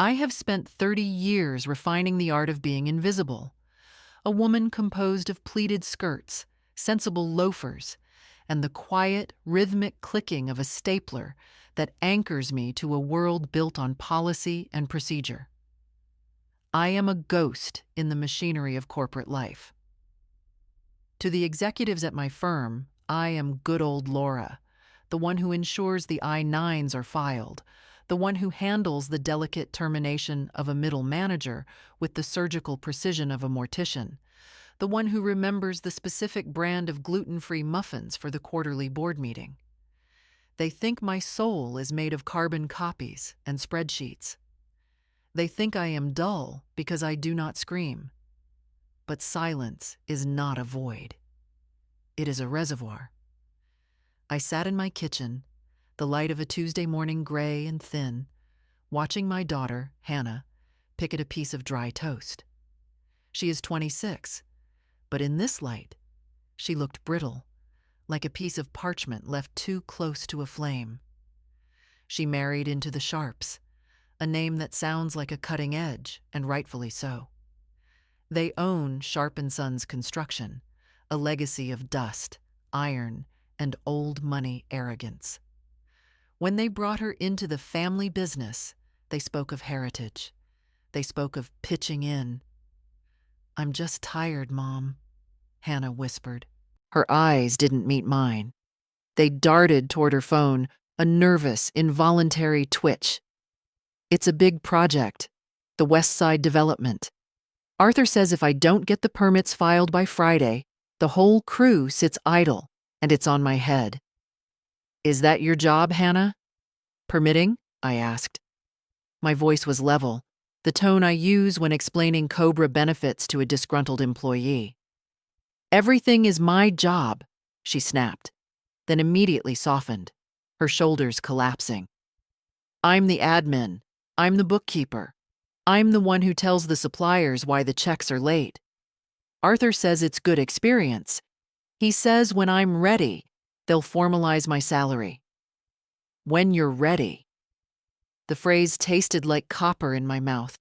I have spent 30 years refining the art of being invisible. A woman composed of pleated skirts, sensible loafers, and the quiet, rhythmic clicking of a stapler that anchors me to a world built on policy and procedure. I am a ghost in the machinery of corporate life. To the executives at my firm, I am good old Laura, the one who ensures the I-9s are filed, the one who handles the delicate termination of a middle manager with the surgical precision of a mortician, the one who remembers the specific brand of gluten-free muffins for the quarterly board meeting. They think my soul is made of carbon copies and spreadsheets. They think I am dull because I do not scream. But silence is not a void. It is a reservoir. I sat in my kitchen, the light of a Tuesday morning gray and thin, watching my daughter, Hannah, pick at a piece of dry toast. She is 26, but in this light, she looked brittle, like a piece of parchment left too close to a flame. She married into the Sharps, a name that sounds like a cutting edge, and rightfully so. They own Sharp & Sons Construction, a legacy of dust, iron, and old money arrogance. When they brought her into the family business, they spoke of heritage. They spoke of pitching in. "I'm just tired, Mom," Hannah whispered. Her eyes didn't meet mine. They darted toward her phone, a nervous, involuntary twitch. "It's a big project, the West Side development. Arthur says if I don't get the permits filed by Friday, the whole crew sits idle, and it's on my head." "Is that your job, Hannah? Permitting?" I asked. My voice was level, the tone I use when explaining COBRA benefits to a disgruntled employee. "Everything is my job," she snapped, then immediately softened, her shoulders collapsing. "I'm the admin. I'm the bookkeeper. I'm the one who tells the suppliers why the checks are late. Arthur says it's good experience. He says when I'm ready, they'll formalize my salary." "When you're ready." The phrase tasted like copper in my mouth.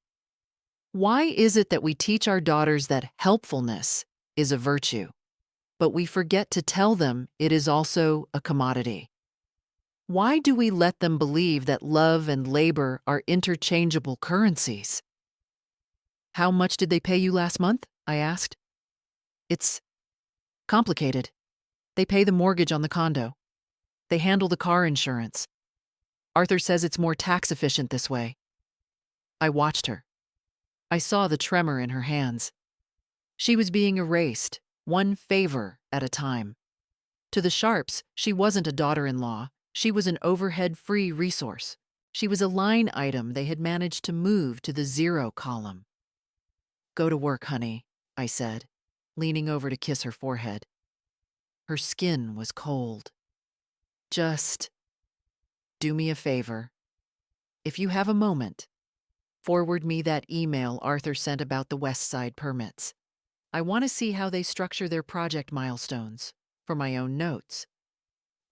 Why is it that we teach our daughters that helpfulness is a virtue, but we forget to tell them it is also a commodity? Why do we let them believe that love and labor are interchangeable currencies? "How much did they pay you last month?" I asked. "It's complicated. They pay the mortgage on the condo. They handle the car insurance. Arthur says it's more tax efficient this way." I watched her. I saw the tremor in her hands. She was being erased, one favor at a time. To the Sharps, she wasn't a daughter-in-law. She was an overhead-free resource. She was a line item they had managed to move to the zero column. "Go to work, honey," I said, leaning over to kiss her forehead. Her skin was cold. "Just do me a favor. If you have a moment, forward me that email Arthur sent about the West Side permits. I want to see how they structure their project milestones, for my own notes."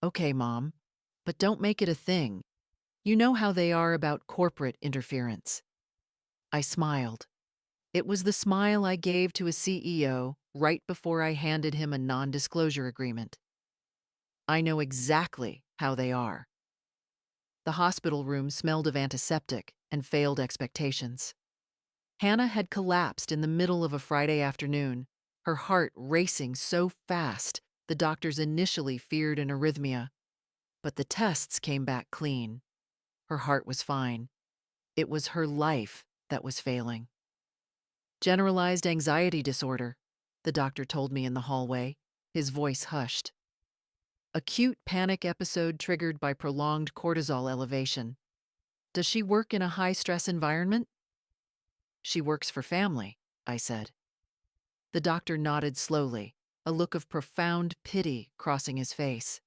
"Okay, Mom, but don't make it a thing. You know how they are about corporate interference." I smiled. It was the smile I gave to a CEO right before I handed him a non-disclosure agreement. I know exactly how they are. The hospital room smelled of antiseptic and failed expectations. Hannah had collapsed in the middle of a Friday afternoon, her heart racing so fast the doctors initially feared an arrhythmia. But the tests came back clean. Her heart was fine. It was her life that was failing. "Generalized anxiety disorder," the doctor told me in the hallway, his voice hushed. "Acute panic episode triggered by prolonged cortisol elevation. Does she work in a high-stress environment?" "She works for family," I said. The doctor nodded slowly, a look of profound pity crossing his face.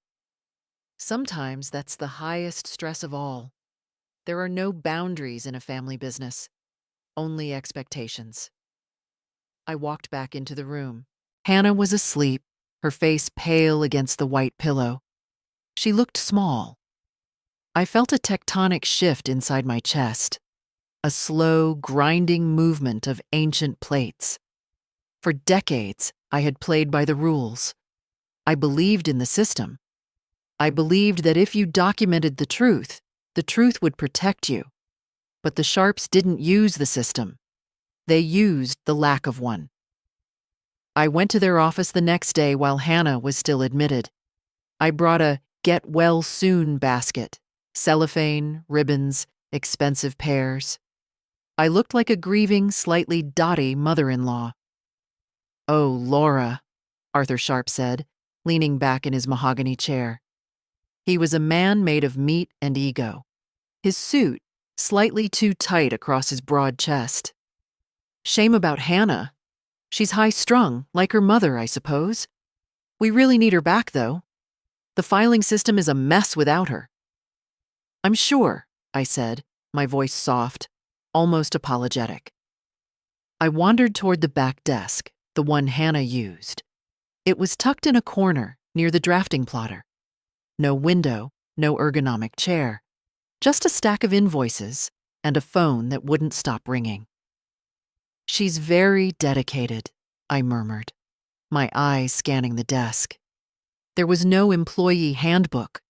"Sometimes that's the highest stress of all. There are no boundaries in a family business, only expectations." I walked back into the room. Hannah was asleep, her face pale against the white pillow. She looked small. I felt a tectonic shift inside my chest. a slow, grinding movement of ancient plates. For decades, I had played by the rules. I believed in the system. I believed that if you documented the truth would protect you. But the Sharps didn't use the system. They used the lack of one. I went to their office the next day while Hannah was still admitted. I brought a get well soon basket, cellophane, ribbons, expensive pears. I looked like a grieving, slightly dotty mother-in-law. "Oh, Laura," Arthur Sharp said, leaning back in his mahogany chair. He was a man made of meat and ego. His suit slightly too tight across his broad chest. "Shame about Hannah. She's high-strung, like her mother, I suppose. We really need her back, though. The filing system is a mess without her." "I'm sure," I said, my voice soft, almost apologetic. I wandered toward the back desk, the one Hannah used. It was tucked in a corner near the drafting plotter. No window, no ergonomic chair, just a stack of invoices and a phone that wouldn't stop ringing. "She's very dedicated," I murmured, my eyes scanning the desk. There was no employee handbook,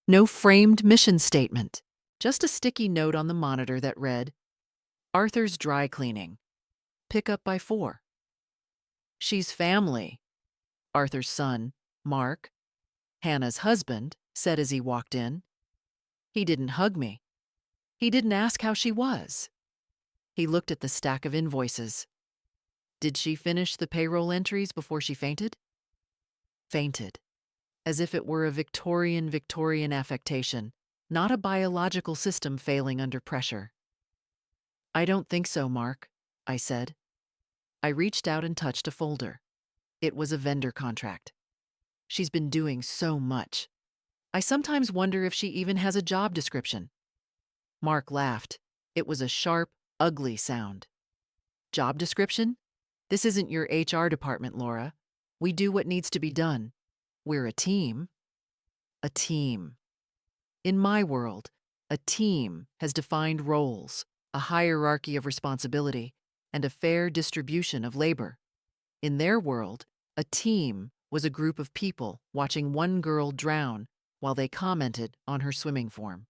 no framed mission statement, just a sticky note on the monitor that read, "Arthur's Dry Cleaning. Pick up by 4. "She's family," Arthur's son, Mark, Hannah's husband, said as he walked in. He didn't hug me. He didn't ask how she was. He looked at the stack of invoices. "Did she finish the payroll entries before she fainted?" Fainted. As if it were a Victorian affectation, not a biological system failing under pressure. "I don't think so, Mark," I said. I reached out and touched a folder. It was a vendor contract. "She's been doing so much. I sometimes wonder if she even has a job description." Mark laughed. It was a sharp, ugly sound. "Job description? This isn't your HR department, Laura. We do what needs to be done. We're a team." A team. In my world, a team has defined roles, a hierarchy of responsibility, and a fair distribution of labor. In their world, a team was a group of people watching one girl drown while they commented on her swimming form.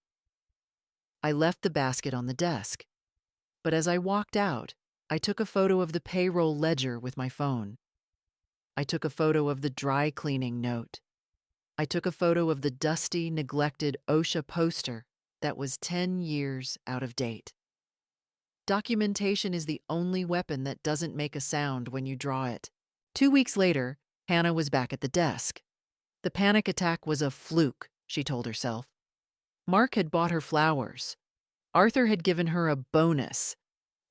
I left the basket on the desk, but as I walked out, I took a photo of the payroll ledger with my phone. I took a photo of the dry cleaning note. I took a photo of the dusty, neglected OSHA poster that was 10 years out of date. Documentation is the only weapon that doesn't make a sound when you draw it. 2 weeks later, Hannah was back at the desk. The panic attack was a fluke, she told herself. Mark had bought her flowers. Arthur had given her a bonus,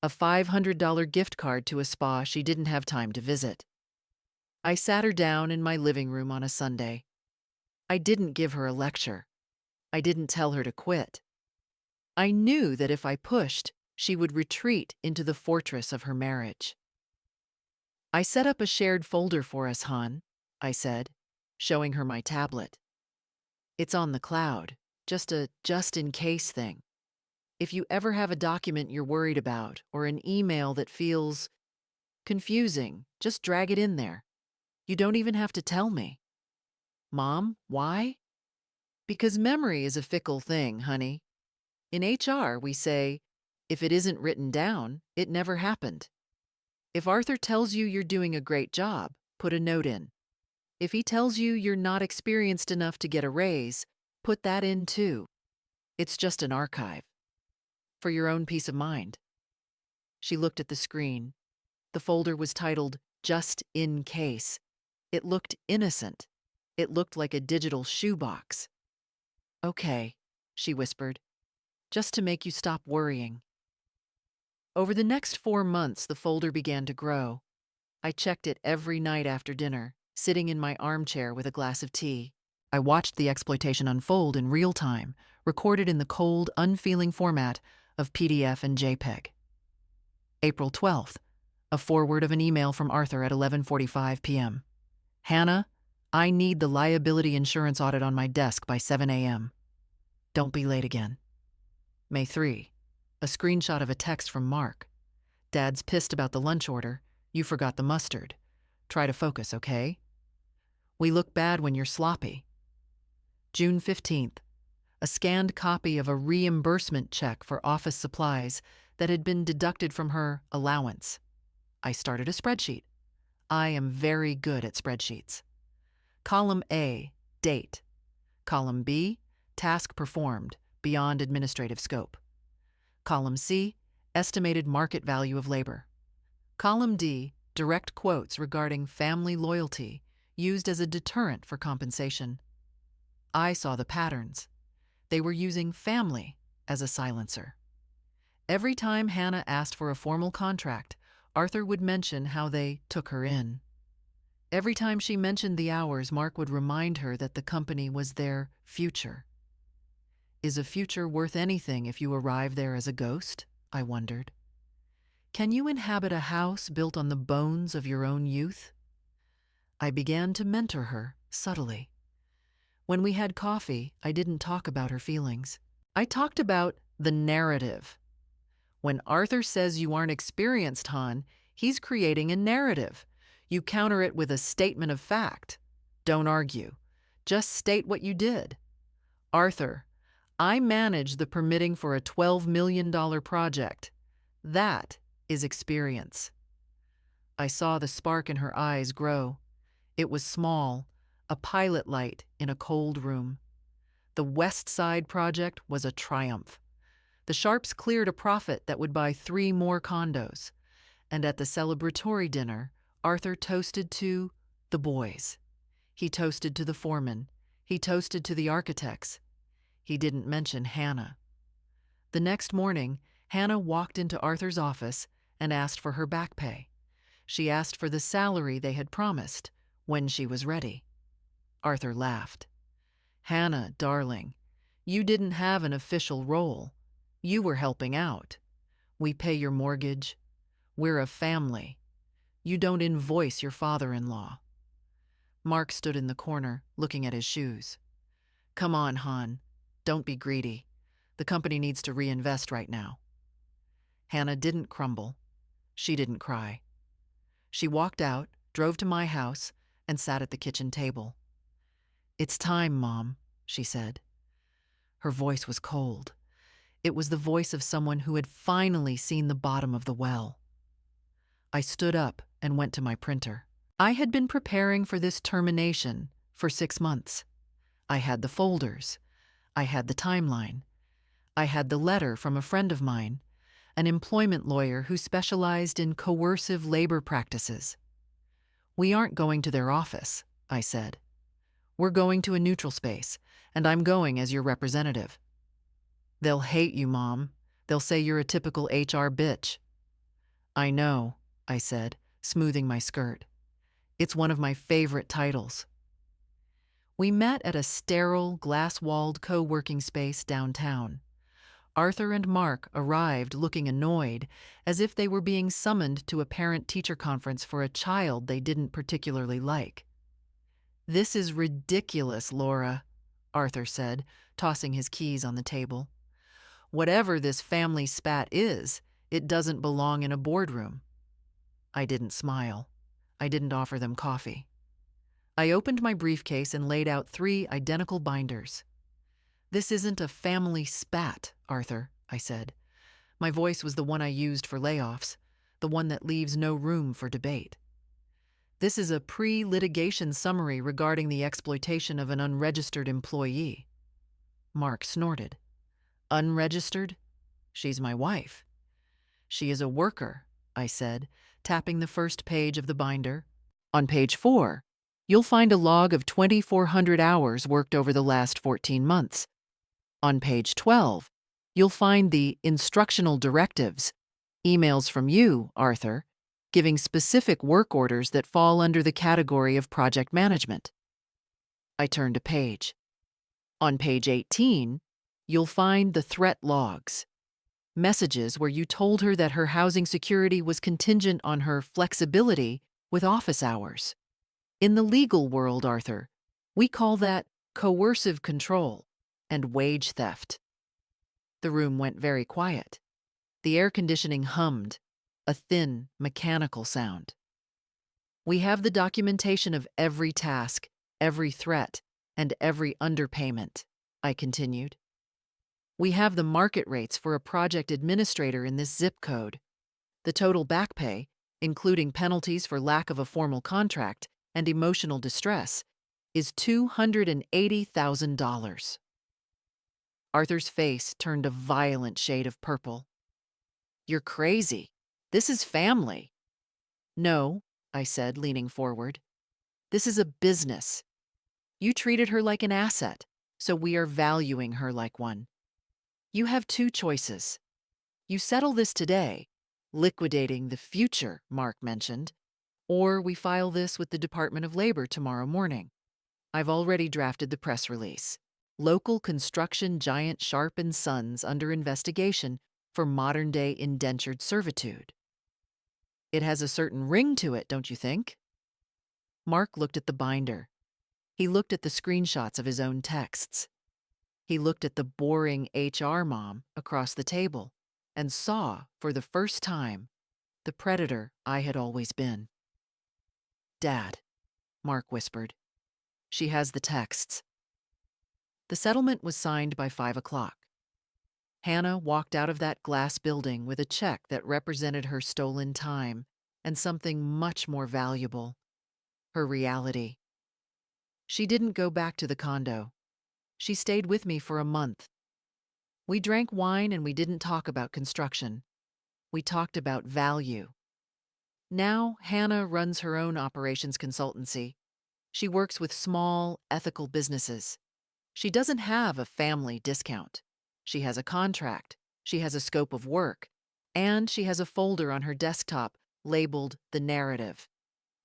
a $500 gift card to a spa she didn't have time to visit. I sat her down in my living room on a Sunday. I didn't give her a lecture. I didn't tell her to quit. I knew that if I pushed, she would retreat into the fortress of her marriage. "I set up a shared folder for us, hon," I said, showing her my tablet. "It's on the cloud, just a just-in-case thing. If you ever have a document you're worried about or an email that feels confusing, just drag it in there. You don't even have to tell me." "Mom, why?" "Because memory is a fickle thing, honey. In HR, we say, if it isn't written down, it never happened. If Arthur tells you you're doing a great job, put a note in. If he tells you you're not experienced enough to get a raise, put that in too. It's just an archive. For your own peace of mind." She looked at the screen. The folder was titled "Just in Case." It looked innocent. It looked like a digital shoebox. "Okay," she whispered, "just to make you stop worrying." Over the next 4 months, the folder began to grow. I checked it every night after dinner, sitting in my armchair with a glass of tea. I watched the exploitation unfold in real time, recorded in the cold, unfeeling format of PDF and JPEG. April 12th, a forward of an email from Arthur at 11:45 p.m. "Hannah, I need the liability insurance audit on my desk by 7 a.m. Don't be late again." May 3. A screenshot of a text from Mark. Dad's pissed about the lunch order. You forgot the mustard. Try to focus, okay? We look bad when you're sloppy. June 15th. A scanned copy of a reimbursement check for office supplies that had been deducted from her allowance. I started a spreadsheet. I am very good at spreadsheets. Column A, date. Column B, task performed, beyond administrative scope. Column C, estimated market value of labor. Column D, direct quotes regarding family loyalty, used as a deterrent for compensation. I saw the patterns. They were using family as a silencer. Every time Hannah asked for a formal contract, Arthur would mention how they took her in. Every time she mentioned the hours, Mark would remind her that the company was their future. Is a future worth anything if you arrive there as a ghost? I wondered. Can you inhabit a house built on the bones of your own youth? I began to mentor her subtly. When we had coffee, I didn't talk about her feelings. I talked about the narrative. When Arthur says you aren't experienced, Han, he's creating a narrative. You counter it with a statement of fact. Don't argue. Just state what you did. Arthur, I managed the permitting for a $12 million project. That is experience. I saw the spark in her eyes grow. It was small, a pilot light in a cold room. The West Side project was a triumph. The Sharps cleared a profit that would buy 3 more condos. And at the celebratory dinner, Arthur toasted to the boys. He toasted to the foreman. He toasted to the architects. He didn't mention Hannah. The next morning, Hannah walked into Arthur's office and asked for her back pay. She asked for the salary they had promised when she was ready. Arthur laughed. Hannah, darling, you didn't have an official role. You were helping out. We pay your mortgage. We're a family. You don't invoice your father-in-law. Mark stood in the corner, looking at his shoes. Come on, Han. Don't be greedy. The company needs to reinvest right now. Hannah didn't crumble. She didn't cry. She walked out, drove to my house, and sat at the kitchen table. It's time, Mom, she said. Her voice was cold. It was the voice of someone who had finally seen the bottom of the well. I stood up and went to my printer. I had been preparing for this termination for 6 months. I had the folders. I had the timeline. I had the letter from a friend of mine, an employment lawyer who specialized in coercive labor practices. We aren't going to their office, I said. We're going to a neutral space, and I'm going as your representative. They'll hate you, Mom. They'll say you're a typical HR bitch. I know, I said, smoothing my skirt. It's one of my favorite titles. We met at a sterile, glass-walled co-working space downtown. Arthur and Mark arrived looking annoyed, as if they were being summoned to a parent-teacher conference for a child they didn't particularly like. This is ridiculous, Laura, Arthur said, tossing his keys on the table. Whatever this family spat is, it doesn't belong in a boardroom. I didn't smile. I didn't offer them coffee. I opened my briefcase and laid out 3 identical binders. This isn't a family spat, Arthur, I said. My voice was the one I used for layoffs, the one that leaves no room for debate. This is a pre-litigation summary regarding the exploitation of an unregistered employee. Mark snorted. Unregistered? She's my wife. She is a worker, I said, tapping the first page of the binder. On page 4, you'll find a log of 2,400 hours worked over the last 14 months. On page 12, you'll find the instructional directives, emails from you, Arthur, giving specific work orders that fall under the category of project management. I turned a page. On page 18, you'll find the threat logs, messages where you told her that her housing security was contingent on her flexibility with office hours. In the legal world, Arthur, we call that coercive control and wage theft. The room went very quiet. The air conditioning hummed, a thin, mechanical sound. We have the documentation of every task, every threat, and every underpayment, I continued. We have the market rates for a project administrator in this zip code. The total back pay, including penalties for lack of a formal contract and emotional distress, is $280,000. Arthur's face turned a violent shade of purple. You're crazy. This is family. No, I said, leaning forward. This is a business. You treated her like an asset, so we are valuing her like one. You have two choices. You settle this today, liquidating the future Mark mentioned, or we file this with the Department of Labor tomorrow morning. I've already drafted the press release. Local construction giant Sharp & Sons under investigation for modern-day indentured servitude. It has a certain ring to it, don't you think? Mark looked at the binder. He looked at the screenshots of his own texts. He looked at the boring HR mom across the table and saw, for the first time, the predator I had always been. Dad, Mark whispered. She has the texts. The settlement was signed by 5 o'clock. Hannah walked out of that glass building with a check that represented her stolen time and something much more valuable, her reality. She didn't go back to the condo. She stayed with me for a month. We drank wine and we didn't talk about construction. We talked about value. Now, Hannah runs her own operations consultancy. She works with small, ethical businesses. She doesn't have a family discount. She has a contract. She has a scope of work. And she has a folder on her desktop labeled The Narrative.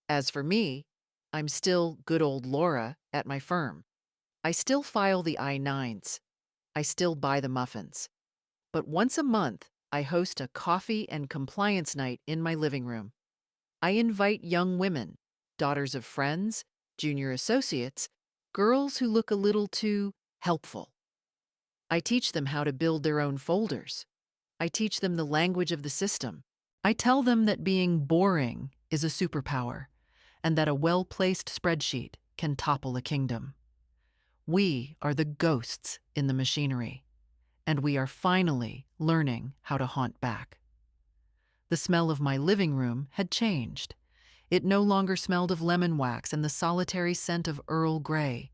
As for me, I'm still good old Laura at my firm. I still file the I-9s. I still buy the muffins. But once a month, I host a coffee and compliance night in my living room. I invite young women, daughters of friends, junior associates, girls who look a little too helpful. I teach them how to build their own folders. I teach them the language of the system. I tell them that being boring is a superpower and that a well-placed spreadsheet can topple a kingdom. We are the ghosts in the machinery, and we are finally learning how to haunt back. The smell of my living room had changed. It no longer smelled of lemon wax and the solitary scent of Earl Grey.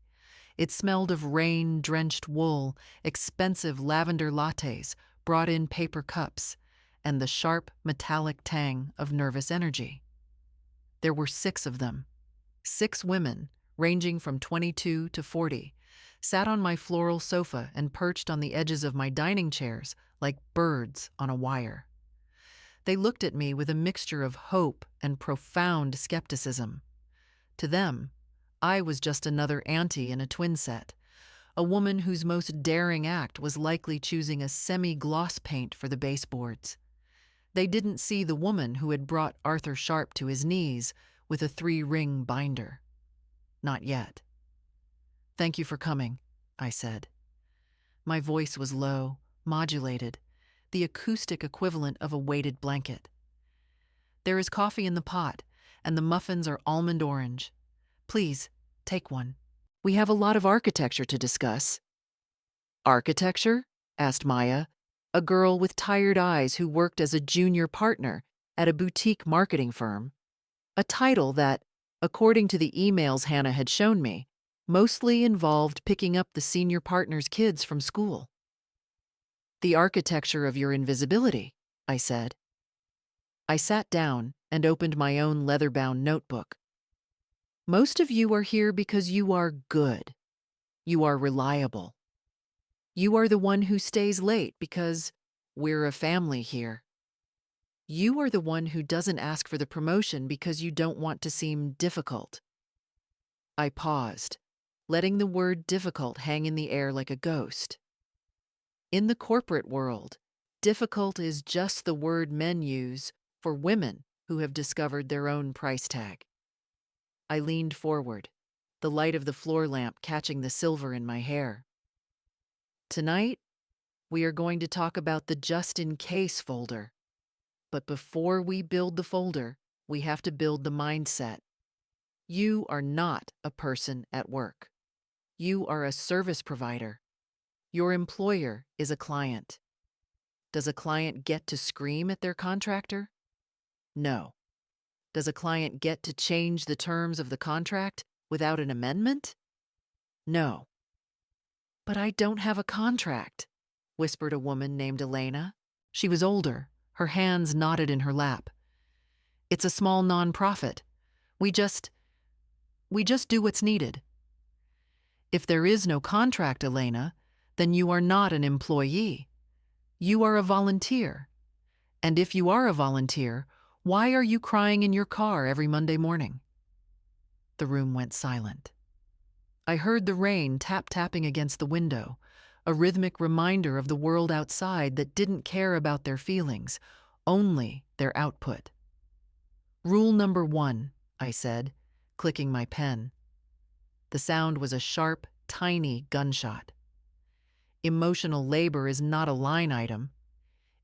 It smelled of rain-drenched wool, expensive lavender lattes brought in paper cups, and the sharp metallic tang of nervous energy. There were 6 of them. 6 women, ranging from 22 to 40, sat on my floral sofa and perched on the edges of my dining chairs like birds on a wire. They looked at me with a mixture of hope and profound skepticism. To them, I was just another auntie in a twin set, a woman whose most daring act was likely choosing a semi-gloss paint for the baseboards. They didn't see the woman who had brought Arthur Sharp to his knees with a 3-ring binder. Not yet. Thank you for coming, I said. My voice was low, modulated, the acoustic equivalent of a weighted blanket. There is coffee in the pot, and the muffins are almond orange. Please, take one. We have a lot of architecture to discuss. Architecture? Asked Maya, a girl with tired eyes who worked as a junior partner at a boutique marketing firm. A title that, according to the emails Hannah had shown me, mostly involved picking up the senior partner's kids from school. The architecture of your invisibility, I said. I sat down and opened my own leather-bound notebook. Most of you are here because you are good. You are reliable. You are the one who stays late because we're a family here. You are the one who doesn't ask for the promotion because you don't want to seem difficult. I paused, letting the word difficult hang in the air like a ghost. In the corporate world, difficult is just the word men use for women who have discovered their own price tag. I leaned forward, the light of the floor lamp catching the silver in my hair. Tonight, we are going to talk about the just-in-case folder. But before we build the folder, we have to build the mindset. You are not a person at work. You are a service provider. Your employer is a client. Does a client get to scream at their contractor? No. Does a client get to change the terms of the contract without an amendment? No. But I don't have a contract, whispered a woman named Elena. She was older, her hands knotted in her lap. It's a small nonprofit. We just do what's needed. If there is no contract, Elena, then you are not an employee. You are a volunteer. And if you are a volunteer, why are you crying in your car every Monday morning? The room went silent. I heard the rain tapping against the window, a rhythmic reminder of the world outside that didn't care about their feelings, only their output. Rule number 1, I said, clicking my pen. The sound was a sharp, tiny gunshot. Emotional labor is not a line item.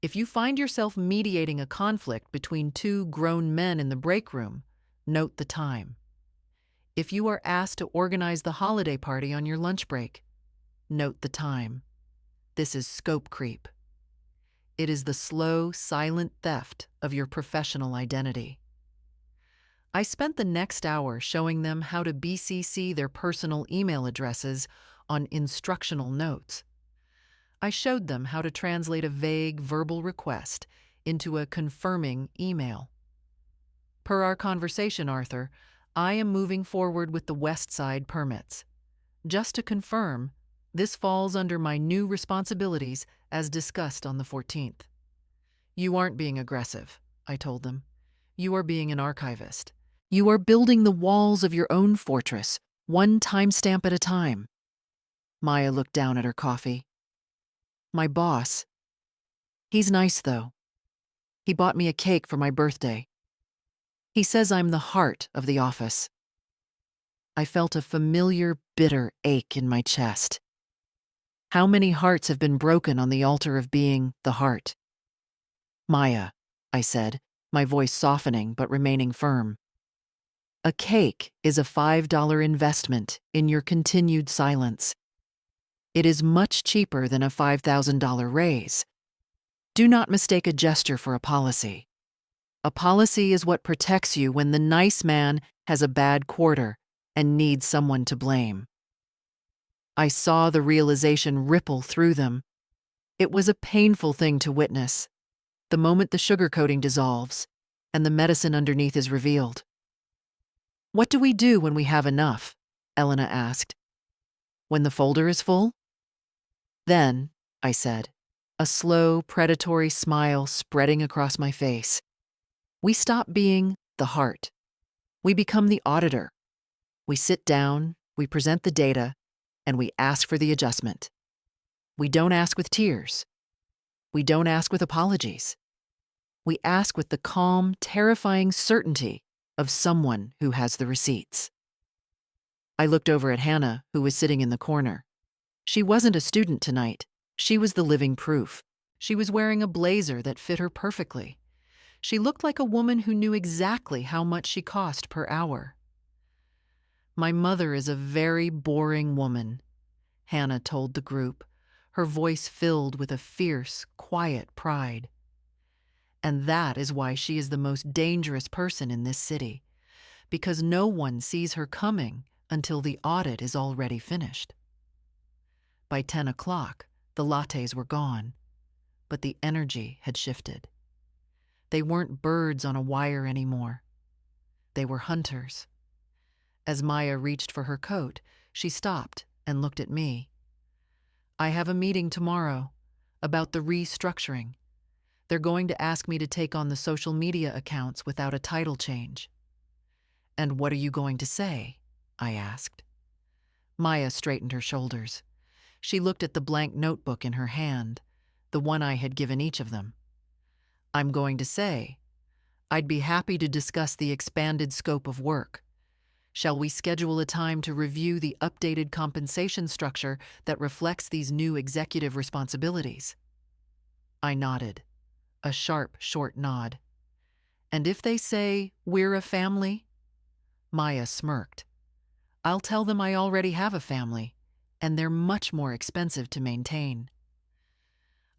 If you find yourself mediating a conflict between two grown men in the break room, note the time. If you are asked to organize the holiday party on your lunch break, note the time. This is scope creep. It is the slow, silent theft of your professional identity. I spent the next hour showing them how to BCC their personal email addresses on instructional notes. I showed them how to translate a vague verbal request into a confirming email. Per our conversation, Arthur, I am moving forward with the West Side permits. Just to confirm, this falls under my new responsibilities as discussed on the 14th. You aren't being aggressive, I told them. You are being an archivist. You are building the walls of your own fortress, one timestamp at a time. Maya looked down at her coffee. My boss. He's nice, though. He bought me a cake for my birthday. He says I'm the heart of the office. I felt a familiar, bitter ache in my chest. How many hearts have been broken on the altar of being the heart? Maya, I said, my voice softening but remaining firm. A cake is a $5 investment in your continued silence. It is much cheaper than a $5,000 raise. Do not mistake a gesture for a policy. A policy is what protects you when the nice man has a bad quarter and needs someone to blame. I saw the realization ripple through them. It was a painful thing to witness, the moment the sugar coating dissolves and the medicine underneath is revealed. What do we do when we have enough? Elena asked. When the folder is full? Then, I said, a slow, predatory smile spreading across my face. We stop being the heart. We become the auditor. We sit down, we present the data, and we ask for the adjustment. We don't ask with tears. We don't ask with apologies. We ask with the calm, terrifying certainty of someone who has the receipts. I looked over at Hannah, who was sitting in the corner. She wasn't a student tonight. She was the living proof. She was wearing a blazer that fit her perfectly. She looked like a woman who knew exactly how much she cost per hour. My mother is a very boring woman, Hannah told the group, her voice filled with a fierce, quiet pride. And that is why she is the most dangerous person in this city, because no one sees her coming until the audit is already finished. By 10 o'clock, the lattes were gone, but the energy had shifted. They weren't birds on a wire anymore. They were hunters. As Maya reached for her coat, she stopped and looked at me. I have a meeting tomorrow about the restructuring. They're going to ask me to take on the social media accounts without a title change. And what are you going to say? I asked. Maya straightened her shoulders. She looked at the blank notebook in her hand, the one I had given each of them. I'm going to say, I'd be happy to discuss the expanded scope of work. Shall we schedule a time to review the updated compensation structure that reflects these new executive responsibilities? I nodded, a sharp, short nod. And if they say, we're a family? Maya smirked. I'll tell them I already have a family, and they're much more expensive to maintain.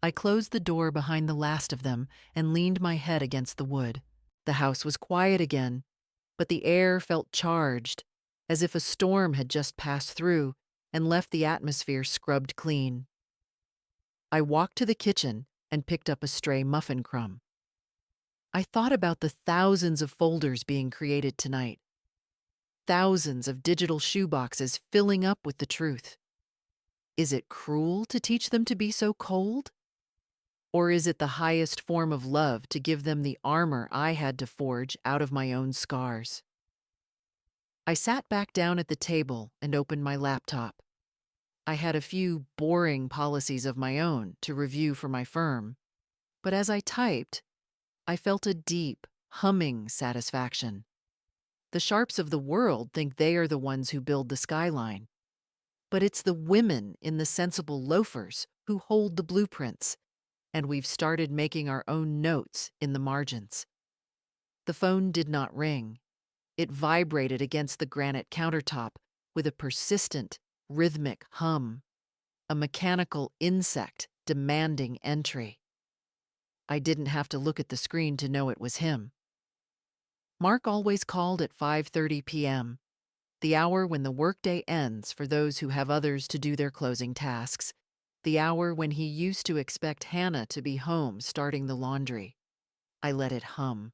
I closed the door behind the last of them and leaned my head against the wood. The house was quiet again, but the air felt charged, as if a storm had just passed through and left the atmosphere scrubbed clean. I walked to the kitchen and picked up a stray muffin crumb. I thought about the thousands of folders being created tonight, thousands of digital shoeboxes filling up with the truth. Is it cruel to teach them to be so cold? Or is it the highest form of love to give them the armor I had to forge out of my own scars? I sat back down at the table and opened my laptop. I had a few boring policies of my own to review for my firm, but as I typed, I felt a deep, humming satisfaction. The sharps of the world think they are the ones who build the skyline, but it's the women in the sensible loafers who hold the blueprints, and we've started making our own notes in the margins. The phone did not ring. It vibrated against the granite countertop with a persistent, rhythmic hum, a mechanical insect demanding entry. I didn't have to look at the screen to know it was him. Mark always called at 5:30 p.m., the hour when the workday ends for those who have others to do their closing tasks, the hour when he used to expect Hannah to be home starting the laundry. I let it hum.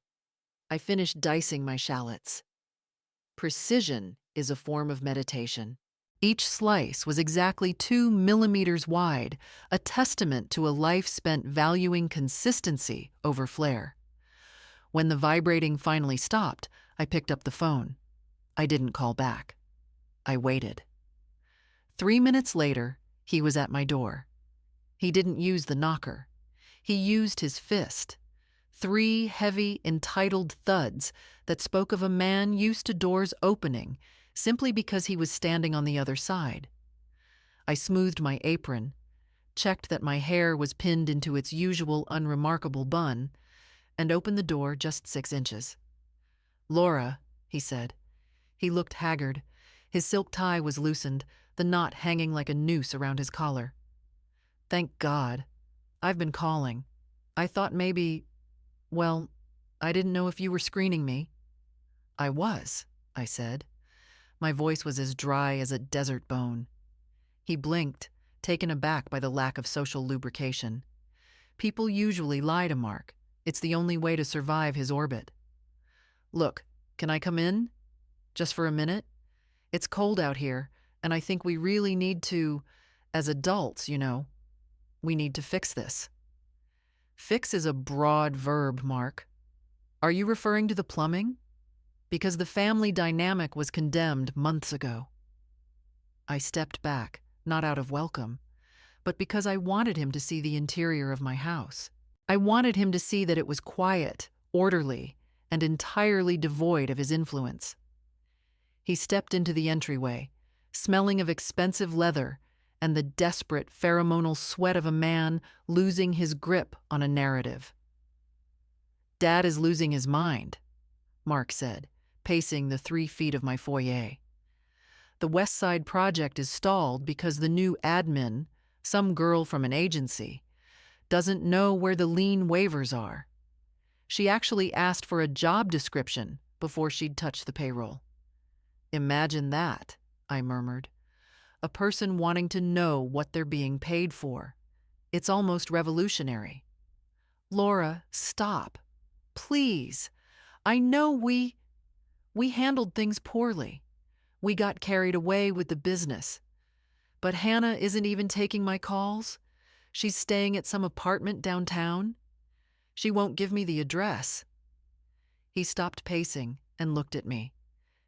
I finished dicing my shallots. Precision is a form of meditation. Each slice was exactly 2 millimeters wide, a testament to a life spent valuing consistency over flair. When the vibrating finally stopped, I picked up the phone. I didn't call back. I waited. 3 minutes later, he was at my door. He didn't use the knocker. He used his fist. 3 heavy, entitled thuds that spoke of a man used to doors opening simply because he was standing on the other side. I smoothed my apron, checked that my hair was pinned into its usual unremarkable bun, and opened the door just 6 inches. "Laura," he said. He looked haggard. His silk tie was loosened, the knot hanging like a noose around his collar. "Thank God. I've been calling. I thought well, I didn't know if you were screening me." "I was," I said. My voice was as dry as a desert bone. He blinked, taken aback by the lack of social lubrication. People usually lie to Mark. It's the only way to survive his orbit. "Look, can I come in? Just for a minute? It's cold out here, and I think we really need to, as adults, we need to fix this." Fix is a broad verb, Mark. Are you referring to the plumbing? Because the family dynamic was condemned months ago. I stepped back, not out of welcome, but because I wanted him to see the interior of my house. I wanted him to see that it was quiet, orderly, and entirely devoid of his influence. He stepped into the entryway, smelling of expensive leather and the desperate pheromonal sweat of a man losing his grip on a narrative. "Dad is losing his mind," Mark said, pacing the 3 feet of my foyer. "The West Side project is stalled because the new admin, some girl from an agency, doesn't know where the lien waivers are. She actually asked for a job description before she'd touch the payroll." "Imagine that," I murmured. "A person wanting to know what they're being paid for. It's almost revolutionary." "Laura, stop. Please. I know we handled things poorly. We got carried away with the business. But Hannah isn't even taking my calls. She's staying at some apartment downtown. She won't give me the address." He stopped pacing and looked at me,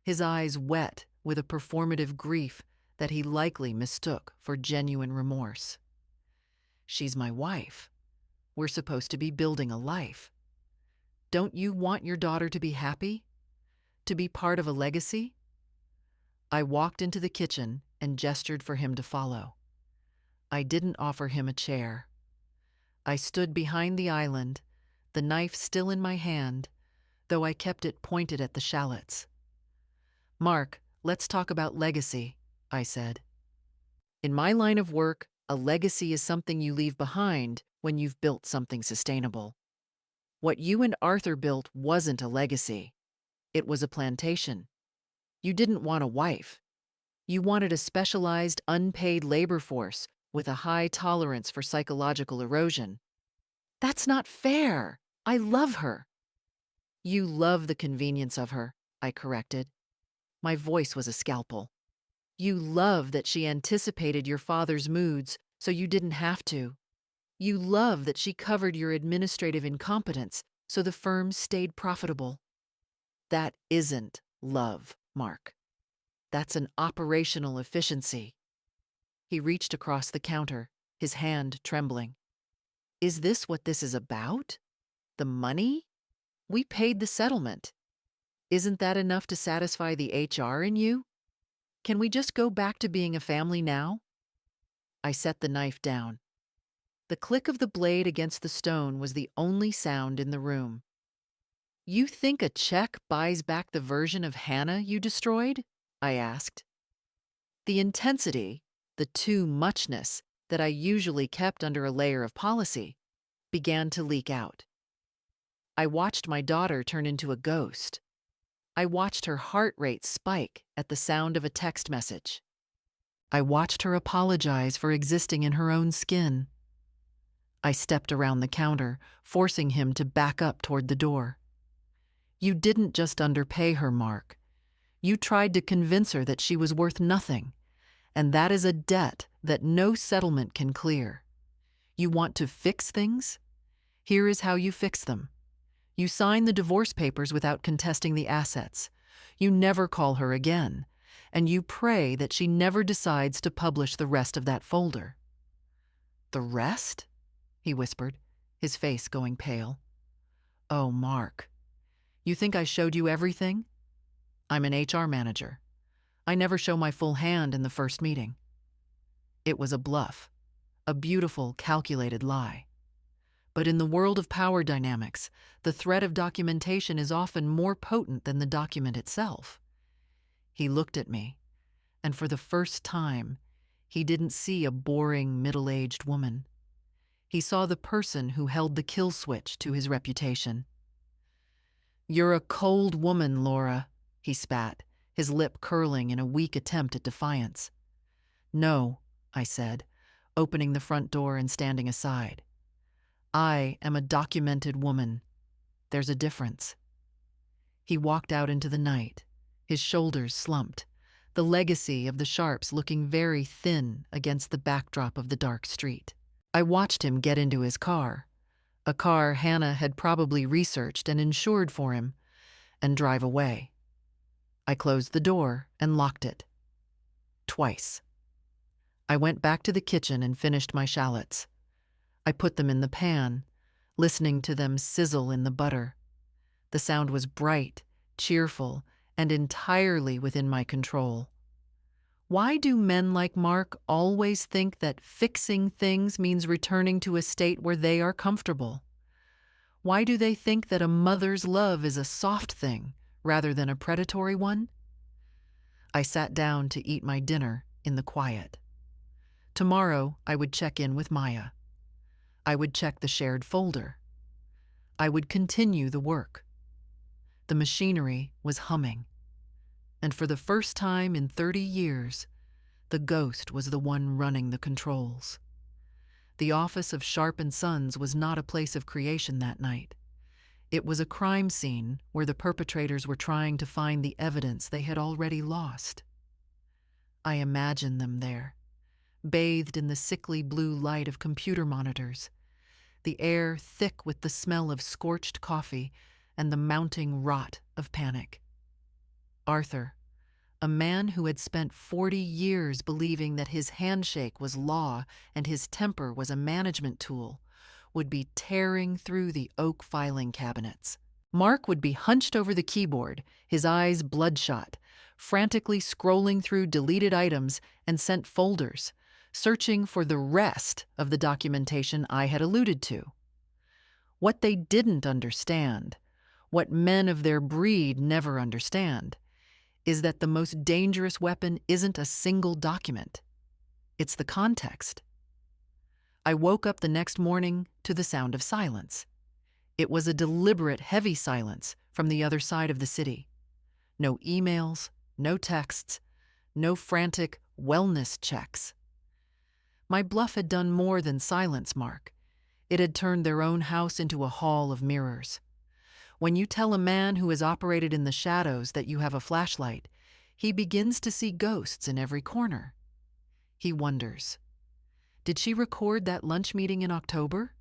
his eyes wet with a performative grief that he likely mistook for genuine remorse. "She's my wife. We're supposed to be building a life. Don't you want your daughter to be happy? To be part of a legacy?" I walked into the kitchen and gestured for him to follow. I didn't offer him a chair. I stood behind the island, the knife still in my hand, though I kept it pointed at the shallots. "Mark, let's talk about legacy," I said. "In my line of work, a legacy is something you leave behind when you've built something sustainable. What you and Arthur built wasn't a legacy. It was a plantation. You didn't want a wife. You wanted a specialized, unpaid labor force with a high tolerance for psychological erosion. That's not fair. I love her." "You love the convenience of her," I corrected. My voice was a scalpel. "You love that she anticipated your father's moods so you didn't have to. You love that she covered your administrative incompetence so the firm stayed profitable. That isn't love, Mark. That's an operational efficiency." He reached across the counter, his hand trembling. "Is this what this is about? The money? We paid the settlement. Isn't that enough to satisfy the HR in you? Can we just go back to being a family now?" I set the knife down. The click of the blade against the stone was the only sound in the room. "You think a check buys back the version of Hannah you destroyed?" I asked. The intensity, the too muchness that I usually kept under a layer of policy, began to leak out. I watched my daughter turn into a ghost. I watched her heart rate spike at the sound of a text message. I watched her apologize for existing in her own skin. I stepped around the counter, forcing him to back up toward the door. "You didn't just underpay her, Mark. You tried to convince her that she was worth nothing, and that is a debt that no settlement can clear. You want to fix things? Here is how you fix them. You sign the divorce papers without contesting the assets. You never call her again, and you pray that she never decides to publish the rest of that folder." "The rest?" he whispered, his face going pale. "Oh, Mark, you think I showed you everything? I'm an HR manager. I never show my full hand in the first meeting." It was a bluff, a beautiful, calculated lie. But in the world of power dynamics, the threat of documentation is often more potent than the document itself. He looked at me, and for the first time, he didn't see a boring, middle-aged woman. He saw the person who held the kill switch to his reputation. "You're a cold woman, Laura," he spat, his lip curling in a weak attempt at defiance. "No," I said, opening the front door and standing aside. "I am a documented woman. There's a difference." He walked out into the night, his shoulders slumped, the legacy of the Sharps looking very thin against the backdrop of the dark street. I watched him get into his car, a car Hannah had probably researched and insured for him, and drive away. I closed the door and locked it. Twice. I went back to the kitchen and finished my shallots. I put them in the pan, listening to them sizzle in the butter. The sound was bright, cheerful, and entirely within my control. Why do men like Mark always think that fixing things means returning to a state where they are comfortable? Why do they think that a mother's love is a soft thing rather than a predatory one? I sat down to eat my dinner in the quiet. Tomorrow I would check in with Maya. I would check the shared folder. I would continue the work. The machinery was humming. And for the first time in 30 years, the ghost was the one running the controls. The office of Sharp & Sons was not a place of creation that night. It was a crime scene where the perpetrators were trying to find the evidence they had already lost. I imagined them there, bathed in the sickly blue light of computer monitors, the air thick with the smell of scorched coffee and the mounting rot of panic. Arthur, a man who had spent 40 years believing that his handshake was law and his temper was a management tool, would be tearing through the oak filing cabinets. Mark would be hunched over the keyboard, his eyes bloodshot, frantically scrolling through deleted items and sent folders, searching for the rest of the documentation I had alluded to. What they didn't understand, what men of their breed never understand, is that the most dangerous weapon isn't a single document. It's the context. I woke up the next morning to the sound of silence. It was a deliberate, heavy silence from the other side of the city. No emails, no texts, no frantic wellness checks. My bluff had done more than silence, Mark. It had turned their own house into a hall of mirrors. When you tell a man who has operated in the shadows that you have a flashlight, he begins to see ghosts in every corner. He wonders, did she record that lunch meeting in October?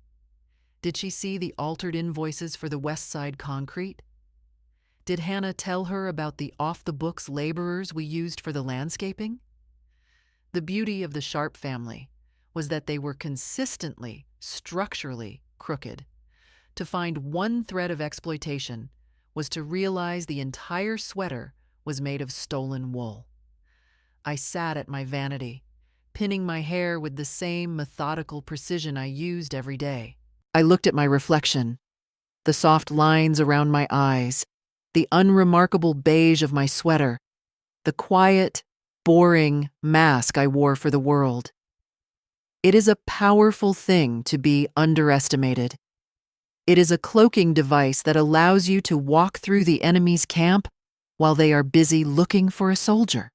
Did she see the altered invoices for the West Side concrete? Did Hannah tell her about the off-the-books laborers we used for the landscaping? The beauty of the Sharp family was that they were consistently, structurally crooked. To find one thread of exploitation was to realize the entire sweater was made of stolen wool. I sat at my vanity, pinning my hair with the same methodical precision I used every day. I looked at my reflection, the soft lines around my eyes, the unremarkable beige of my sweater, the quiet, boring mask I wore for the world. It is a powerful thing to be underestimated. It is a cloaking device that allows you to walk through the enemy's camp while they are busy looking for a soldier.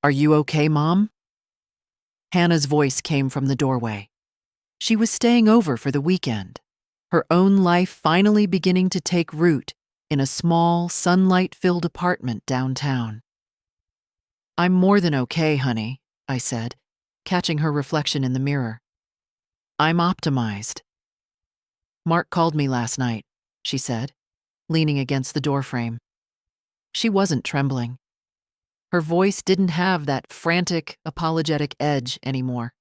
"Are you okay, Mom?" Hannah's voice came from the doorway. She was staying over for the weekend, her own life finally beginning to take root in a small, sunlight-filled apartment downtown. "I'm more than okay, honey," I said, catching her reflection in the mirror. "I'm optimized." "Mark called me last night," she said, leaning against the doorframe. She wasn't trembling. Her voice didn't have that frantic, apologetic edge anymore.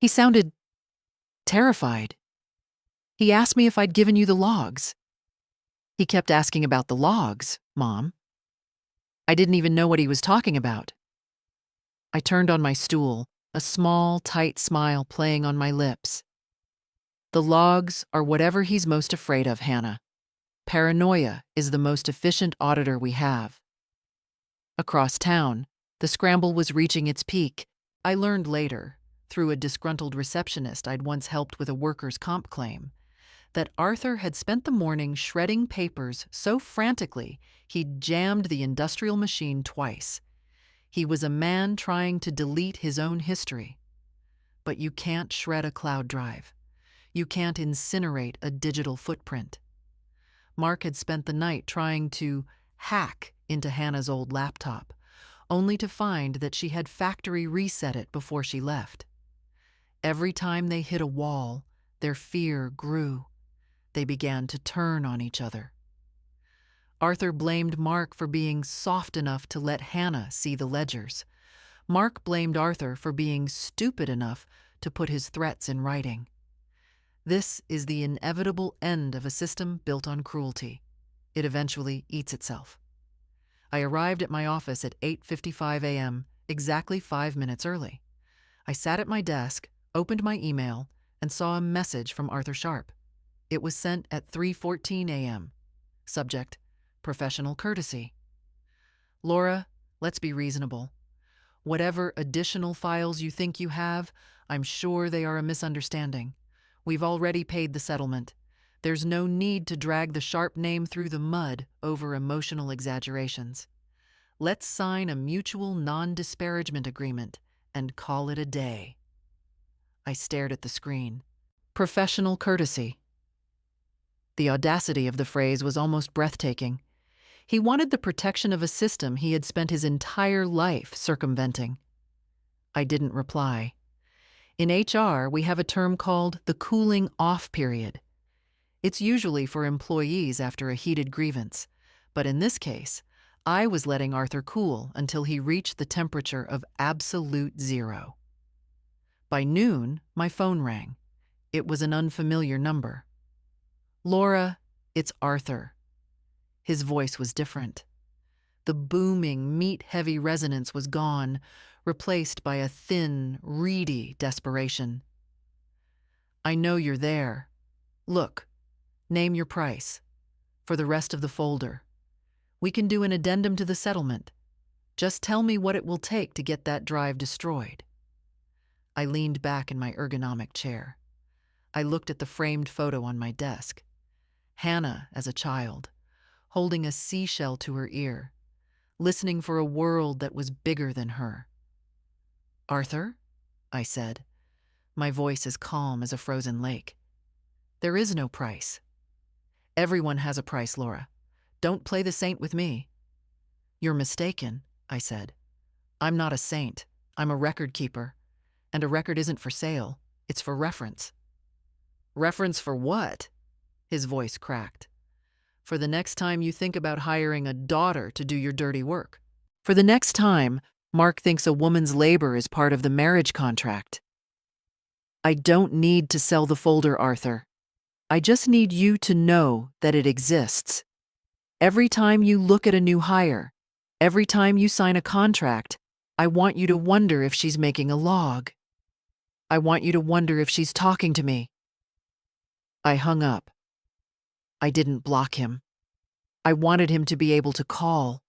He sounded terrified. He asked me if I'd given you the logs. He kept asking about the logs, Mom. I didn't even know what he was talking about. I turned on my stool, a small, tight smile playing on my lips. "The logs are whatever he's most afraid of, Hannah. Paranoia is the most efficient auditor we have." Across town, the scramble was reaching its peak. I learned later, through a disgruntled receptionist I'd once helped with a workers' comp claim, that Arthur had spent the morning shredding papers so frantically he'd jammed the industrial machine twice. He was a man trying to delete his own history. But you can't shred a cloud drive. You can't incinerate a digital footprint. Mark had spent the night trying to hack into Hannah's old laptop, only to find that she had factory reset it before she left. Every time they hit a wall, their fear grew. They began to turn on each other. Arthur blamed Mark for being soft enough to let Hannah see the ledgers. Mark blamed Arthur for being stupid enough to put his threats in writing. This is the inevitable end of a system built on cruelty. It eventually eats itself. I arrived at my office at 8:55 a.m., exactly 5 minutes early. I sat at my desk, opened my email, and saw a message from Arthur Sharp. It was sent at 3:14 a.m. Subject: professional courtesy. "Laura, let's be reasonable. Whatever additional files you think you have, I'm sure they are a misunderstanding. We've already paid the settlement. There's no need to drag the Sharp name through the mud over emotional exaggerations. Let's sign a mutual non-disparagement agreement and call it a day." I stared at the screen. Professional courtesy. The audacity of the phrase was almost breathtaking. He wanted the protection of a system he had spent his entire life circumventing. I didn't reply. In HR, we have a term called the cooling off period. It's usually for employees after a heated grievance, but in this case, I was letting Arthur cool until he reached the temperature of absolute zero. By noon, my phone rang. It was an unfamiliar number. "Laura, it's Arthur." His voice was different. The booming, meat-heavy resonance was gone, replaced by a thin, reedy desperation. "I know you're there. Look, name your price. For the rest of the folder. We can do an addendum to the settlement. Just tell me what it will take to get that drive destroyed." I leaned back in my ergonomic chair. I looked at the framed photo on my desk. Hannah as a child, holding a seashell to her ear, listening for a world that was bigger than her. "Arthur," I said, my voice as calm as a frozen lake, "there is no price." "Everyone has a price, Laura. Don't play the saint with me." "You're mistaken," I said. "I'm not a saint. I'm a record keeper. And a record isn't for sale. It's for reference." "Reference for what?" His voice cracked. "For the next time you think about hiring a daughter to do your dirty work. For the next time Mark thinks a woman's labor is part of the marriage contract." "I don't need to sell the folder, Arthur. I just need you to know that it exists. Every time you look at a new hire, every time you sign a contract, I want you to wonder if she's making a log. I want you to wonder if she's talking to me." I hung up. I didn't block him. I wanted him to be able to call.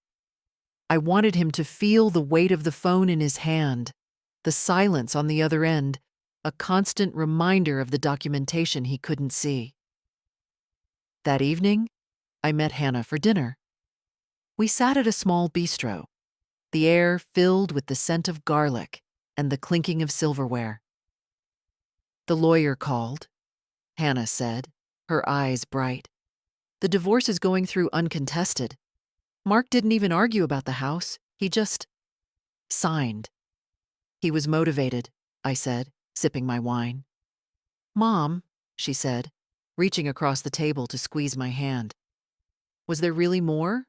I wanted him to feel the weight of the phone in his hand, the silence on the other end, a constant reminder of the documentation he couldn't see. That evening, I met Hannah for dinner. We sat at a small bistro, the air filled with the scent of garlic and the clinking of silverware. "The lawyer called," Hannah said, her eyes bright. "The divorce is going through uncontested. Mark didn't even argue about the house. He just signed." "He was motivated," I said, sipping my wine. "Mom," she said, reaching across the table to squeeze my hand. "Was there really more?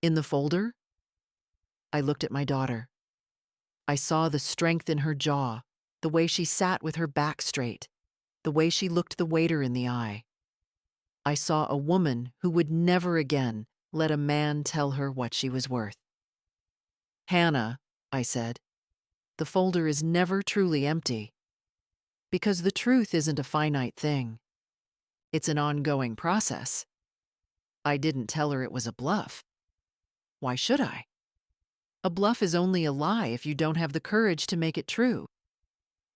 In the folder?" I looked at my daughter. I saw the strength in her jaw, the way she sat with her back straight, the way she looked the waiter in the eye. I saw a woman who would never again let a man tell her what she was worth. "Hannah," I said, "the folder is never truly empty. Because the truth isn't a finite thing. It's an ongoing process." I didn't tell her it was a bluff. Why should I? A bluff is only a lie if you don't have the courage to make it true.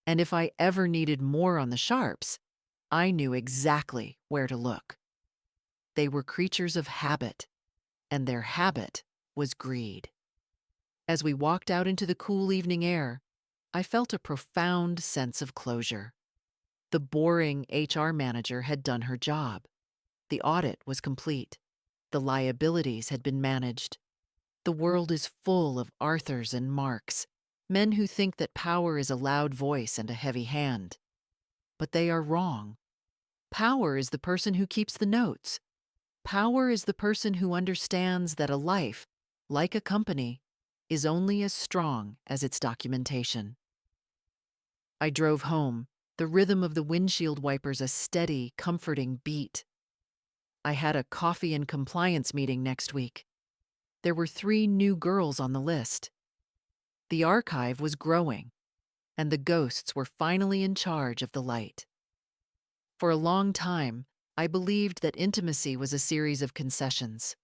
And if I ever needed more on the sharps, I knew exactly where to look. They were creatures of habit, and their habit was greed. As we walked out into the cool evening air, I felt a profound sense of closure. The boring HR manager had done her job. The audit was complete. The liabilities had been managed. The world is full of Arthurs and Marks, men who think that power is a loud voice and a heavy hand. But they are wrong. Power is the person who keeps the notes. Power is the person who understands that a life, like a company, is only as strong as its documentation. I drove home, the rhythm of the windshield wipers a steady, comforting beat. I had a coffee and compliance meeting next week. There were 3 new girls on the list. The archive was growing, and the ghosts were finally in charge of the light. For a long time, I believed that intimacy was a series of concessions.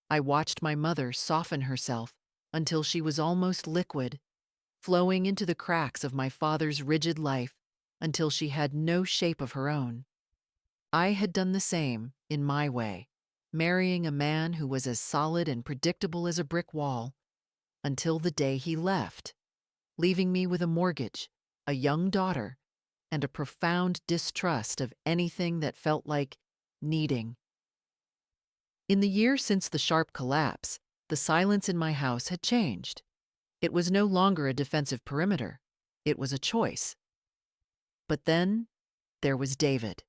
I watched my mother soften herself until she was almost liquid, flowing into the cracks of my father's rigid life until she had no shape of her own. I had done the same, in my way, marrying a man who was as solid and predictable as a brick wall, until the day he left, leaving me with a mortgage, a young daughter, and a profound distrust of anything that felt like needing. In the year since the sharp collapse, the silence in my house had changed. It was no longer a defensive perimeter. It was a choice. But then there was David.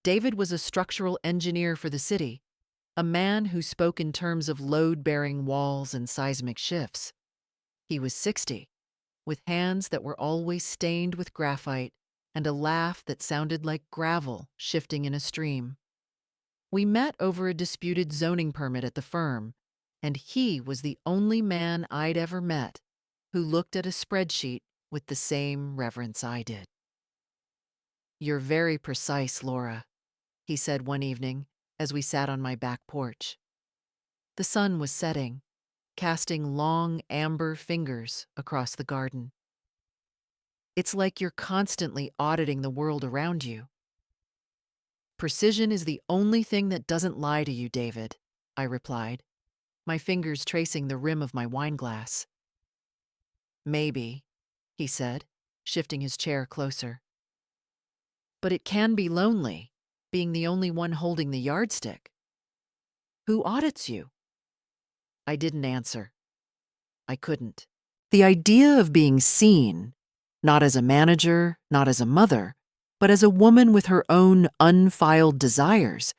David was a structural engineer for the city, a man who spoke in terms of load-bearing walls and seismic shifts. He was 60, with hands that were always stained with graphite and a laugh that sounded like gravel shifting in a stream. We met over a disputed zoning permit at the firm, And he was the only man I'd ever met who looked at a spreadsheet with the same reverence I did. "You're very precise, Laura," he said one evening as we sat on my back porch. The sun was setting, casting long amber fingers across the garden. "It's like you're constantly auditing the world around you." "Precision is the only thing that doesn't lie to you, David," I replied, my fingers tracing the rim of my wineglass. "Maybe," he said, shifting his chair closer. "But it can be lonely, being the only one holding the yardstick. Who audits you?" I didn't answer. I couldn't. The idea of being seen, not as a manager, not as a mother, but as a woman with her own unfiled desires,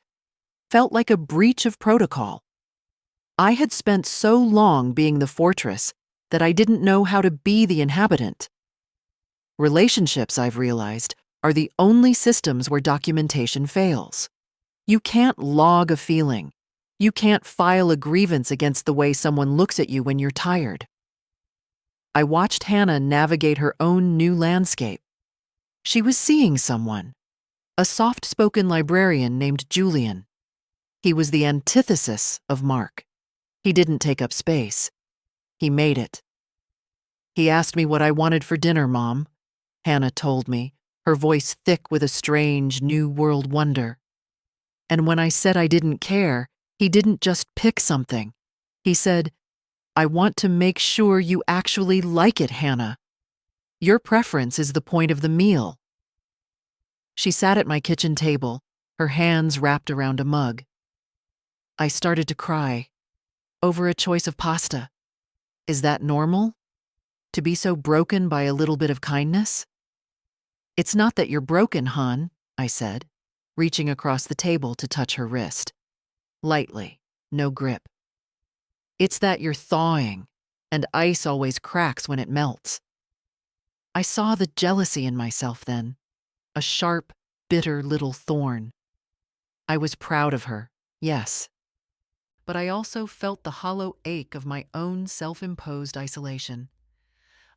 felt like a breach of protocol. I had spent so long being the fortress that I didn't know how to be the inhabitant. Relationships, I've realized, are the only systems where documentation fails. You can't log a feeling. You can't file a grievance against the way someone looks at you when you're tired. I watched Hannah navigate her own new landscape. She was seeing someone, a soft-spoken librarian named Julian. He was the antithesis of Mark. He didn't take up space. He made it. "He asked me what I wanted for dinner, Mom," Hannah told me, her voice thick with a strange New World wonder. "And when I said I didn't care, he didn't just pick something. He said, 'I want to make sure you actually like it, Hannah. Your preference is the point of the meal.'" She sat at my kitchen table, her hands wrapped around a mug. I started to cry. Over a choice of pasta. Is that normal? To be so broken by a little bit of kindness? "It's not that you're broken, hon," I said, reaching across the table to touch her wrist. Lightly, no grip. "It's that you're thawing, and ice always cracks when it melts." I saw the jealousy in myself then, a sharp, bitter little thorn. I was proud of her, yes. But I also felt the hollow ache of my own self-imposed isolation.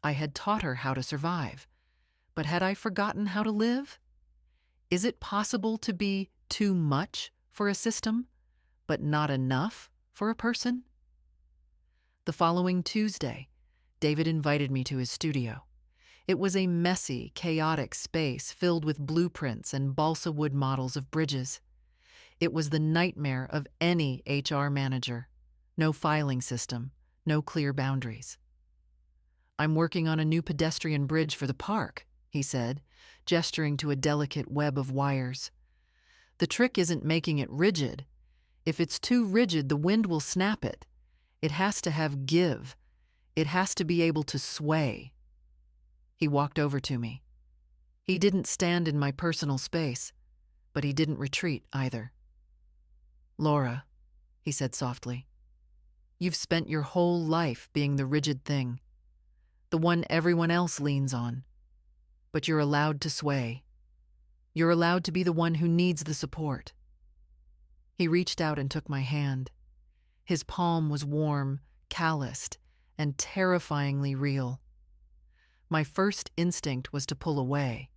I had taught her how to survive, but had I forgotten how to live? Is it possible to be too much for a system, but not enough for a person? The following Tuesday, David invited me to his studio. It was a messy, chaotic space filled with blueprints and balsa wood models of bridges. It was the nightmare of any HR manager. No filing system, no clear boundaries. "I'm working on a new pedestrian bridge for the park," he said, gesturing to a delicate web of wires. "The trick isn't making it rigid. If it's too rigid, the wind will snap it. It has to have give. It has to be able to sway." He walked over to me. He didn't stand in my personal space, but he didn't retreat either. "Laura," he said softly, "you've spent your whole life being the rigid thing, the one everyone else leans on. But you're allowed to sway. You're allowed to be the one who needs the support." He reached out and took my hand. His palm was warm, calloused, and terrifyingly real. My first instinct was to pull away,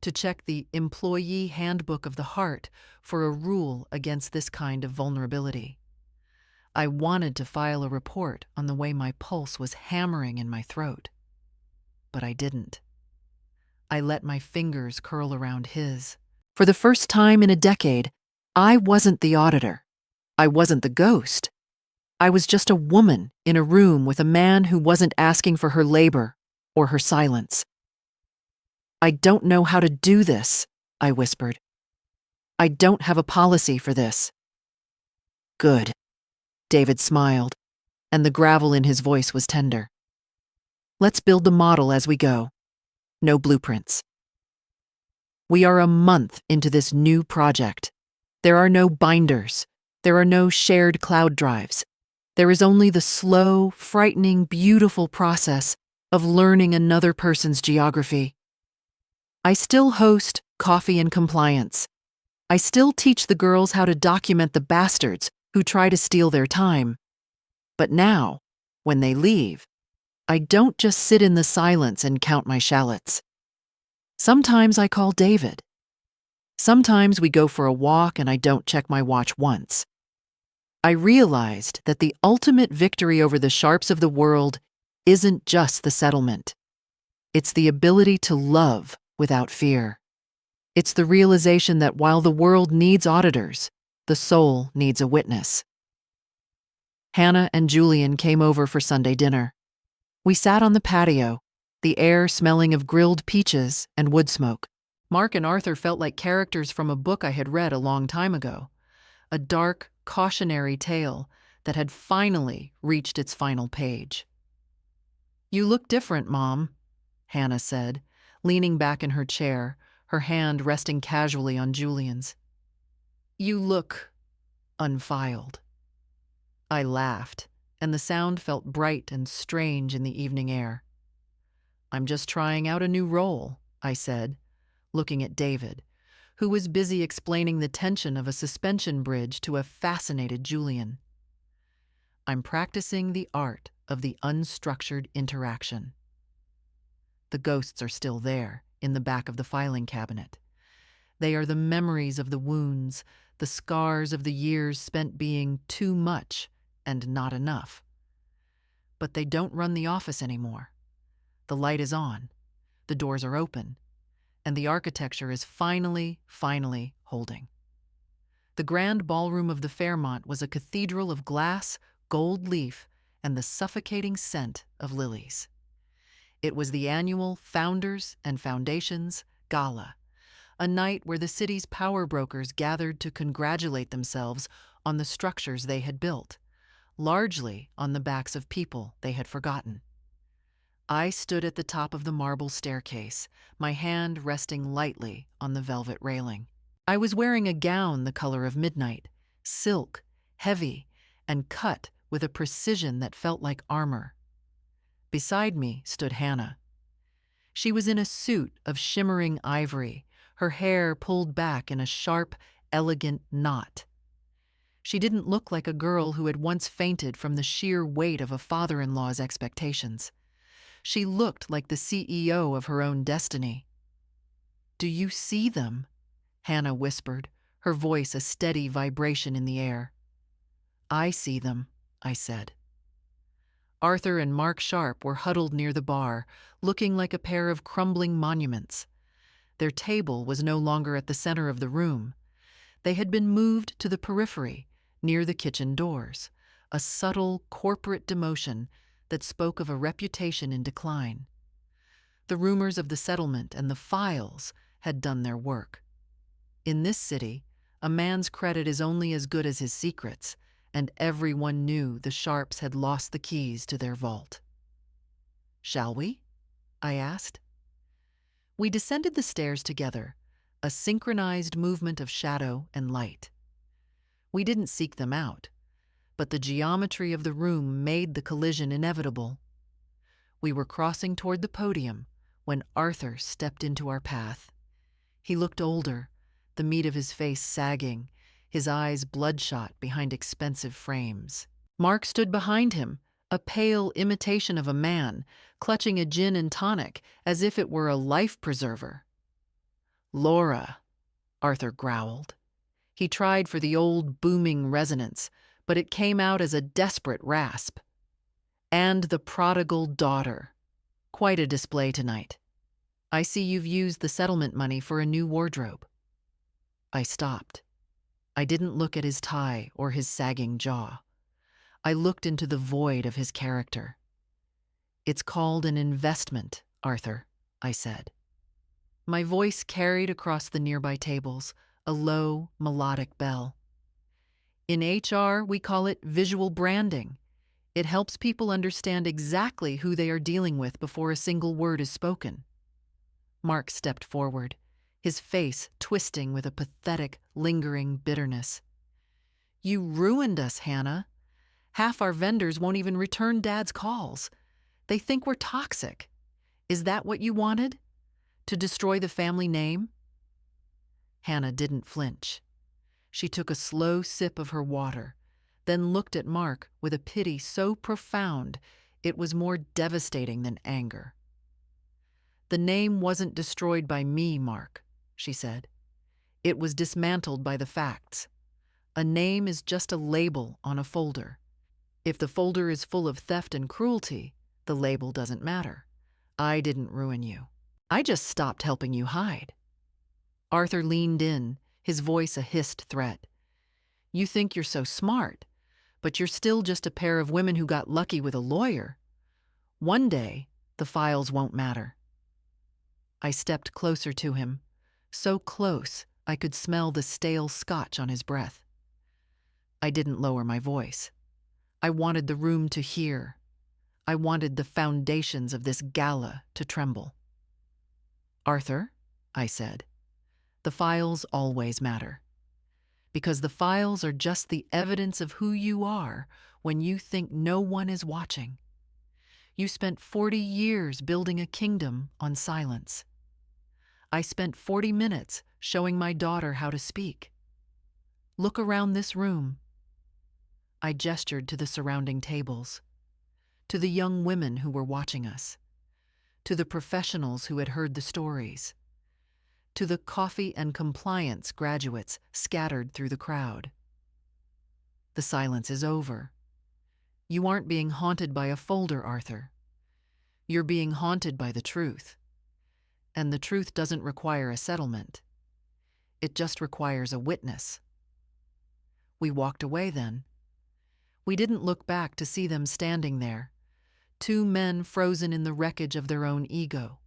to check the Employee Handbook of the Heart for a rule against this kind of vulnerability. I wanted to file a report on the way my pulse was hammering in my throat. But I didn't. I let my fingers curl around his. For the first time in a decade, I wasn't the auditor. I wasn't the ghost. I was just a woman in a room with a man who wasn't asking for her labor or her silence. "I don't know how to do this," I whispered. "I don't have a policy for this." "Good." David smiled, and the gravel in his voice was tender. "Let's build the model as we go. No blueprints." We are a month into this new project. There are no binders. There are no shared cloud drives. There is only the slow, frightening, beautiful process of learning another person's geography. I still host Coffee and Compliance. I still teach the girls how to document the bastards who try to steal their time. But now, when they leave, I don't just sit in the silence and count my shallots. Sometimes I call David. Sometimes we go for a walk and I don't check my watch once. I realized that the ultimate victory over the sharps of the world isn't just the settlement. It's the ability to love without fear. It's the realization that while the world needs auditors, the soul needs a witness. Hannah and Julian came over for Sunday dinner. We sat on the patio, the air smelling of grilled peaches and wood smoke. Mark and Arthur felt like characters from a book I had read a long time ago, a dark, cautionary tale that had finally reached its final page. "You look different, Mom," Hannah said, leaning back in her chair, her hand resting casually on Julian's. "You look unfiled." I laughed, and the sound felt bright and strange in the evening air. "I'm just trying out a new role," I said, looking at David, who was busy explaining the tension of a suspension bridge to a fascinated Julian. "I'm practicing the art of the unstructured interaction." The ghosts are still there, in the back of the filing cabinet. They are the memories of the wounds, the scars of the years spent being too much and not enough. But they don't run the office anymore. The light is on, the doors are open, and the architecture is finally holding. The grand ballroom of the Fairmont was a cathedral of glass, gold leaf, and the suffocating scent of lilies. It was the annual Founders and Foundations Gala, a night where the city's power brokers gathered to congratulate themselves on the structures they had built, largely on the backs of people they had forgotten. I stood at the top of the marble staircase, my hand resting lightly on the velvet railing. I was wearing a gown the color of midnight, silk, heavy, and cut with a precision that felt like armor. Beside me stood Hannah. She was in a suit of shimmering ivory, her hair pulled back in a sharp, elegant knot. She didn't look like a girl who had once fainted from the sheer weight of a father-in-law's expectations. She looked like the CEO of her own destiny. "Do you see them?" Hannah whispered, her voice a steady vibration in the air. "I see them," I said. Arthur and Mark Sharp were huddled near the bar, looking like a pair of crumbling monuments. Their table was no longer at the center of the room. They had been moved to the periphery, near the kitchen doors, a subtle corporate demotion that spoke of a reputation in decline. The rumors of the settlement and the files had done their work. In this city, a man's credit is only as good as his secrets, and everyone knew the Sharps had lost the keys to their vault. "Shall we?" I asked. We descended the stairs together, a synchronized movement of shadow and light. We didn't seek them out, but the geometry of the room made the collision inevitable. We were crossing toward the podium when Arthur stepped into our path. He looked older, the meat of his face sagging, his eyes bloodshot behind expensive frames. Mark stood behind him, a pale imitation of a man, clutching a gin and tonic as if it were a life preserver. "Laura," Arthur growled. He tried for the old booming resonance, but it came out as a desperate rasp. "And the prodigal daughter. Quite a display tonight. I see you've used the settlement money for a new wardrobe." I stopped. I didn't look at his tie or his sagging jaw. I looked into the void of his character. "It's called an investment, Arthur," I said. My voice carried across the nearby tables, a low, melodic bell. "In HR, we call it visual branding. It helps people understand exactly who they are dealing with before a single word is spoken." Mark stepped forward, his face twisting with a pathetic, lingering bitterness. "You ruined us, Hannah. Half our vendors won't even return Dad's calls. They think we're toxic. Is that what you wanted? To destroy the family name?" Hannah didn't flinch. She took a slow sip of her water, then looked at Mark with a pity so profound it was more devastating than anger. "The name wasn't destroyed by me, Mark," she said. "It was dismantled by the facts. A name is just a label on a folder. If the folder is full of theft and cruelty, the label doesn't matter. I didn't ruin you. I just stopped helping you hide." Arthur leaned in, his voice a hissed threat. "You think you're so smart, but you're still just a pair of women who got lucky with a lawyer. One day, the files won't matter." I stepped closer to him, so close I could smell the stale scotch on his breath. I didn't lower my voice. I wanted the room to hear. I wanted the foundations of this gala to tremble. "Arthur," I said, "the files always matter. Because the files are just the evidence of who you are when you think no one is watching. You spent 40 years building a kingdom on silence. I spent 40 minutes showing my daughter how to speak. Look around this room." I gestured to the surrounding tables, to the young women who were watching us, to the professionals who had heard the stories, to the coffee and compliance graduates scattered through the crowd. "The silence is over. You aren't being haunted by a folder, Arthur. You're being haunted by the truth. And the truth doesn't require a settlement. It just requires a witness." We walked away then. We didn't look back to see them standing there, two men frozen in the wreckage of their own ego.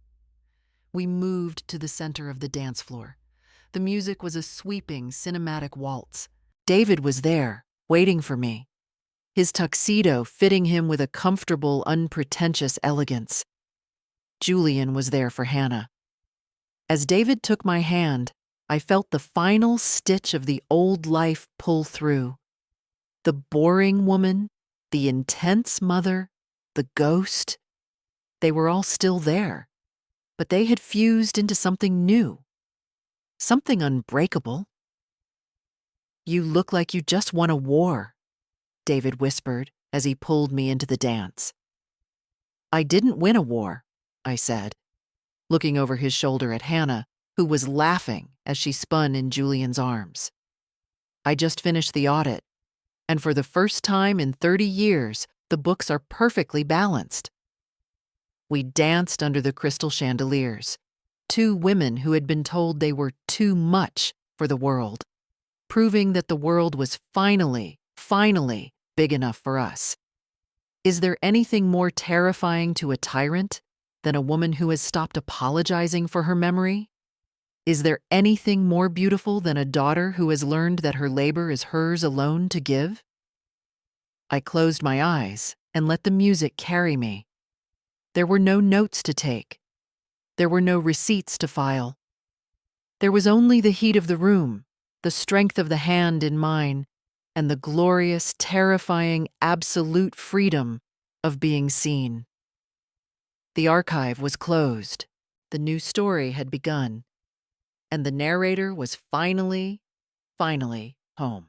We moved to the center of the dance floor. The music was a sweeping, cinematic waltz. David was there, waiting for me, his tuxedo fitting him with a comfortable, unpretentious elegance. Julian was there for Hannah. As David took my hand, I felt the final stitch of the old life pull through. The boring woman, the intense mother, the ghost, they were all still there, but they had fused into something new, something unbreakable. "You look like you just won a war," David whispered as he pulled me into the dance. "I didn't win a war," I said, looking over his shoulder at Hannah, who was laughing as she spun in Julian's arms. "I just finished the audit, and for the first time in 30 years, the books are perfectly balanced." We danced under the crystal chandeliers, two women who had been told they were too much for the world, proving that the world was finally big enough for us. Is there anything more terrifying to a tyrant than a woman who has stopped apologizing for her memory? Is there anything more beautiful than a daughter who has learned that her labor is hers alone to give? I closed my eyes and let the music carry me. There were no notes to take. There were no receipts to file. There was only the heat of the room, the strength of the hand in mine, and the glorious, terrifying, absolute freedom of being seen. The archive was closed. The new story had begun. And the narrator was finally home.